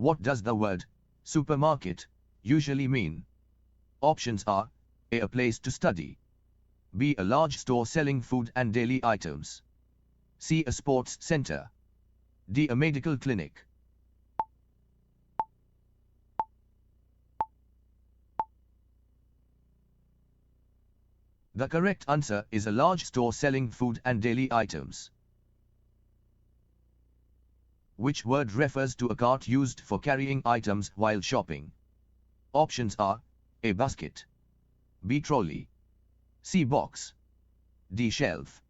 What does the word supermarket usually mean? Options are A place to study, B. A large store selling food and daily items, C. A sports center, D. A medical clinic. The correct answer is a large store selling food and daily items. Which word refers to a cart used for carrying items while shopping? Options are A. Basket, B. Trolley, C. Box, D. Shelf.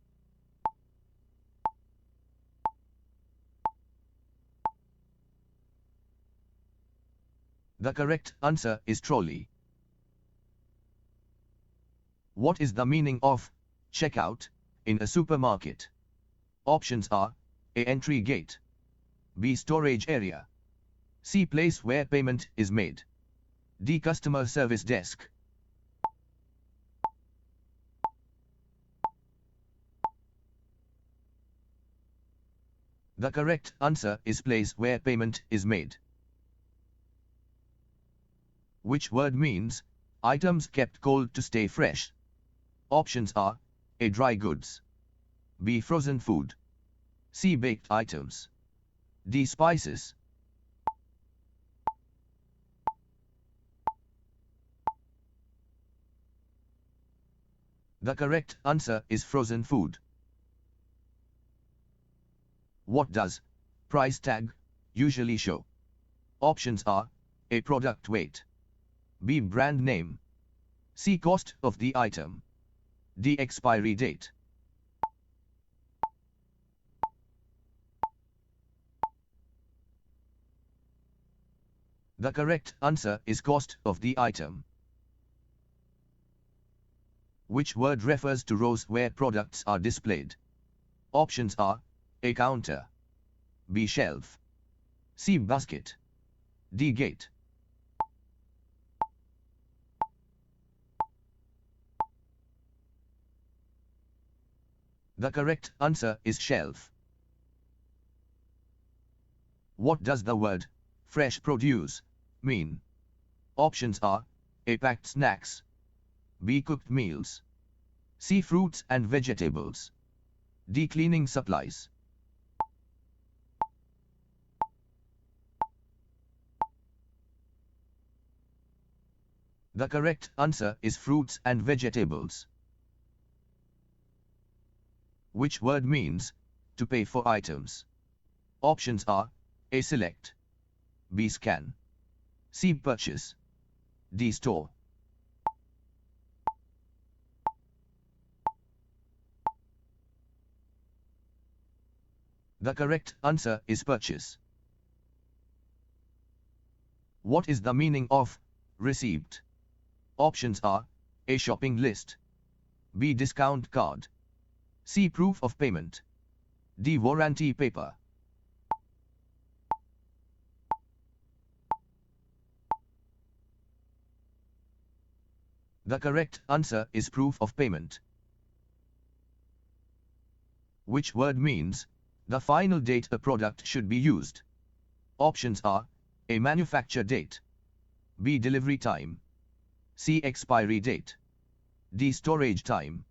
The correct answer is trolley. What is the meaning of checkout in a supermarket? Options are A. Entry gate, B. Storage area, C. Place where payment is made, D. Customer service desk. The correct answer is place where payment is made. Which word means items kept cold to stay fresh? Options are A. Dry goods, B. Frozen food, C. Baked items, D. Spices. The correct answer is frozen food. What does price tag usually show? Options are A. Product weight, B. Brand name, C. Cost of the item, D. Expiry date. The correct answer is cost of the item. Which word refers to rows where products are displayed? Options are A. Counter, B. Shelf, C. Basket, D. Gate. The correct answer is shelf. What does the word fresh produce mean? Options are A. Packed snacks, B. Cooked meals, C. Fruits and vegetables, D. Cleaning supplies. The correct answer is fruits and vegetables. Which word means to pay for items? Options are A. Select, B. Scan, C. Purchase, D. Store. The correct answer is purchase. What is the meaning of receipt? Options are A. Shopping list, B. Discount card, C. Proof of payment, D. Warranty paper. The correct answer is proof of payment. Which word means the final date a product should be used? Options are A. Manufacture date, B. Delivery time, C. Expiry date, D. Storage time.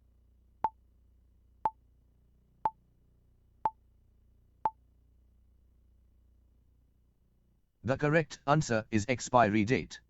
The correct answer is expiry date.